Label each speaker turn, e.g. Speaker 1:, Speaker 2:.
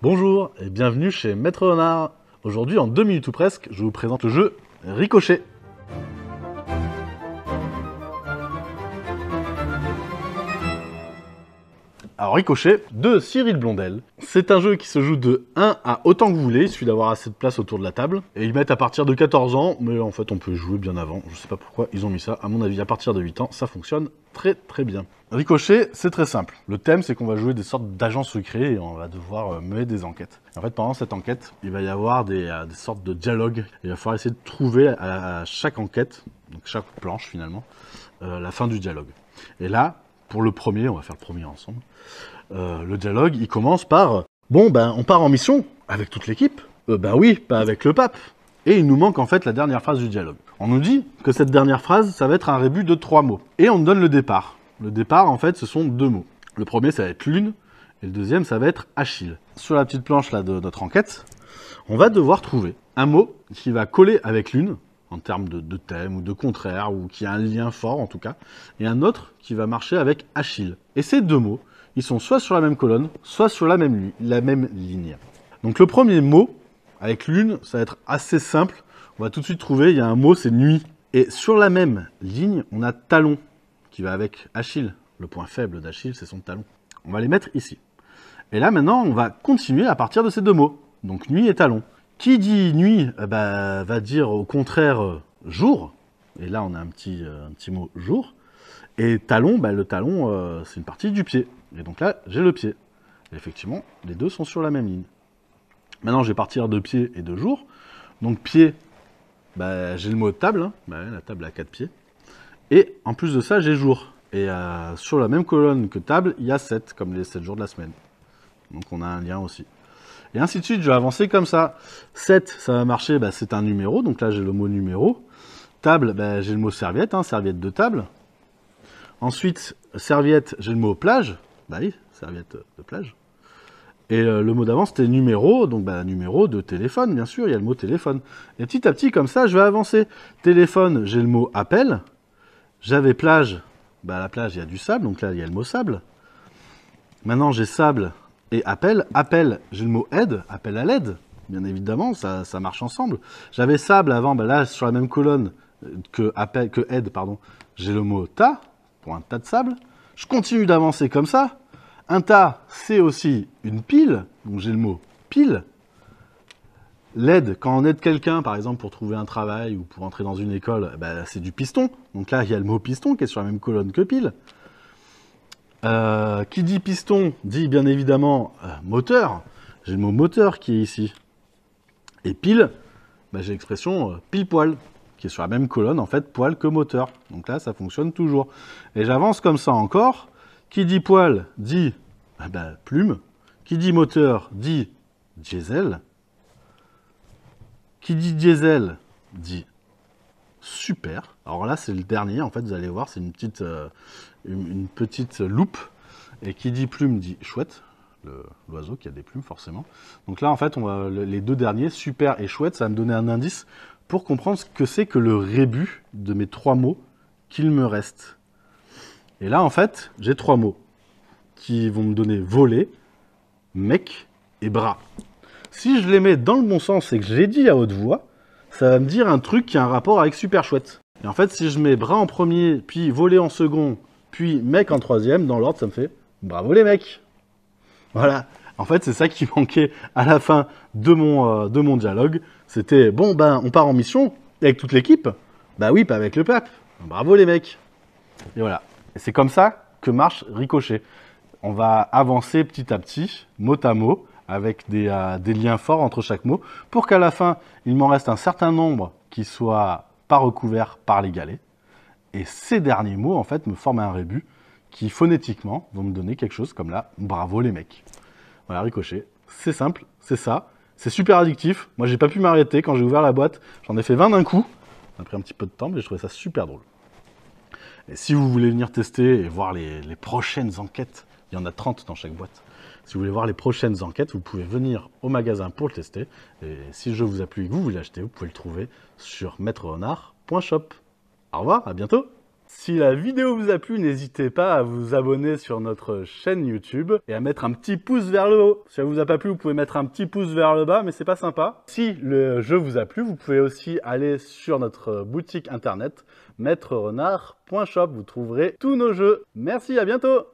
Speaker 1: Bonjour et bienvenue chez Maître Renard. Aujourd'hui, en 2 minutes ou presque, je vous présente le jeu Ricochet. Alors Ricochet, de Cyril Blondel. C'est un jeu qui se joue de 1 à autant que vous voulez, il suffit d'avoir assez de place autour de la table. Et ils mettent à partir de 14 ans, mais en fait on peut jouer bien avant. Je sais pas pourquoi ils ont mis ça, à mon avis à partir de 8 ans, ça fonctionne très bien. Ricochet, c'est très simple. Le thème, c'est qu'on va jouer des sortes d'agents secrets et on va devoir mener des enquêtes. En fait, pendant cette enquête, il va y avoir des sortes de dialogues. Il va falloir essayer de trouver à chaque enquête, donc chaque planche finalement, la fin du dialogue. Et là, pour le premier, on va faire le premier ensemble, le dialogue, il commence par « Bon, ben, on part en mission avec toute l'équipe. Ben oui, pas avec le pape. » Et il nous manque en fait la dernière phrase du dialogue. On nous dit que cette dernière phrase, ça va être un rébut de 3 mots. Et on nous donne le départ. Le départ, en fait, ce sont 2 mots. Le premier, ça va être lune, et le deuxième, ça va être Achille. Sur la petite planche là de notre enquête, on va devoir trouver un mot qui va coller avec lune, en termes de thème ou de contraire, ou qui a un lien fort en tout cas, et un autre qui va marcher avec Achille. Et ces 2 mots, ils sont soit sur la même colonne, soit sur la même ligne. Donc le premier mot, avec lune, ça va être assez simple. On va tout de suite trouver, il y a un mot, c'est nuit. Et sur la même ligne, on a talon, qui va avec Achille. Le point faible d'Achille, c'est son talon. On va les mettre ici. Et là, maintenant, on va continuer à partir de ces 2 mots. Donc nuit et talon. Qui dit nuit va dire au contraire jour. Et là, on a un petit mot jour. Et talon, le talon, c'est une partie du pied. Et donc là, j'ai le pied. Et effectivement, les deux sont sur la même ligne. Maintenant, je vais partir de pied et de jour. Donc pied, j'ai le mot table. Hein. La table a 4 pieds. Et en plus de ça, j'ai jour. Et sur la même colonne que table, il y a 7, comme les 7 jours de la semaine. Donc on a un lien aussi. Et ainsi de suite, je vais avancer comme ça. 7, ça va marcher, c'est un numéro. Donc là, j'ai le mot numéro. Table, j'ai le mot serviette, hein, serviette de table. Ensuite, serviette, j'ai le mot plage. Oui, serviette de plage. Et le mot d'avant, c'était numéro. Donc numéro de téléphone, bien sûr, il y a le mot téléphone. Et petit à petit, comme ça, je vais avancer. Téléphone, j'ai le mot appel. J'avais plage, à la plage, il y a du sable. Donc là, il y a le mot sable. Maintenant, j'ai sable et appel. Appel, j'ai le mot aide, appel à l'aide. Bien évidemment, ça marche ensemble. J'avais sable avant, là, sur la même colonne que aide, j'ai le mot tas, pour un tas de sable. Je continue d'avancer comme ça. Un tas, c'est aussi une pile, donc j'ai le mot pile. L'aide, quand on aide quelqu'un, par exemple, pour trouver un travail ou pour entrer dans une école, c'est du piston. Donc là, il y a le mot piston qui est sur la même colonne que pile. Qui dit piston dit bien évidemment moteur. J'ai le mot moteur qui est ici. Et pile, j'ai l'expression pile-poil, qui est sur la même colonne, en fait, poil que moteur. Donc là, ça fonctionne toujours. Et j'avance comme ça encore. Qui dit poil dit plume. Qui dit moteur dit diesel. Qui dit diesel dit super. Alors là, c'est le dernier, en fait, vous allez voir, c'est une petite loupe. Et qui dit plume dit chouette, l'oiseau qui a des plumes, forcément. Donc là, en fait, les 2 derniers, super et chouette, ça va me donner un indice pour comprendre ce que c'est que le rébut de mes 3 mots qu'il me reste. Et là, en fait, j'ai 3 mots qui vont me donner voler, mec et bras. Si je les mets dans le bon sens et que je les dis à haute voix, ça va me dire un truc qui a un rapport avec super chouette. Et en fait, si je mets bras en premier, puis voler en second, puis mec en troisième, dans l'ordre, ça me fait bravo les mecs. Voilà. En fait, c'est ça qui manquait à la fin de mon dialogue. C'était bon, on part en mission avec toute l'équipe. Oui, pas avec le pape. Bravo les mecs. Et voilà. Et c'est comme ça que marche Ricochet. On va avancer petit à petit, mot à mot, avec des liens forts entre chaque mot, pour qu'à la fin, il m'en reste un certain nombre qui soient pas recouverts par les galets. Et ces derniers mots, en fait, me forment un rébut qui, phonétiquement, vont me donner quelque chose comme là, bravo les mecs. Voilà, Ricochet, c'est simple, c'est ça. C'est super addictif. Moi, j'ai pas pu m'arrêter quand j'ai ouvert la boîte. J'en ai fait 20 d'un coup. Ça a pris un petit peu de temps, mais j'ai trouvé ça super drôle. Et si vous voulez venir tester et voir les prochaines enquêtes, il y en a 30 dans chaque boîte. Si vous voulez voir les prochaines enquêtes, vous pouvez venir au magasin pour le tester. Et si le jeu vous a plu et que vous voulez l'acheter, vous pouvez le trouver sur maîtrerenard.shop. Au revoir, à bientôt! Si la vidéo vous a plu, n'hésitez pas à vous abonner sur notre chaîne YouTube et à mettre un petit pouce vers le haut. Si ça vous a pas plu, vous pouvez mettre un petit pouce vers le bas, mais c'est pas sympa. Si le jeu vous a plu, vous pouvez aussi aller sur notre boutique internet maîtrerenard.shop. Vous trouverez tous nos jeux. Merci, à bientôt!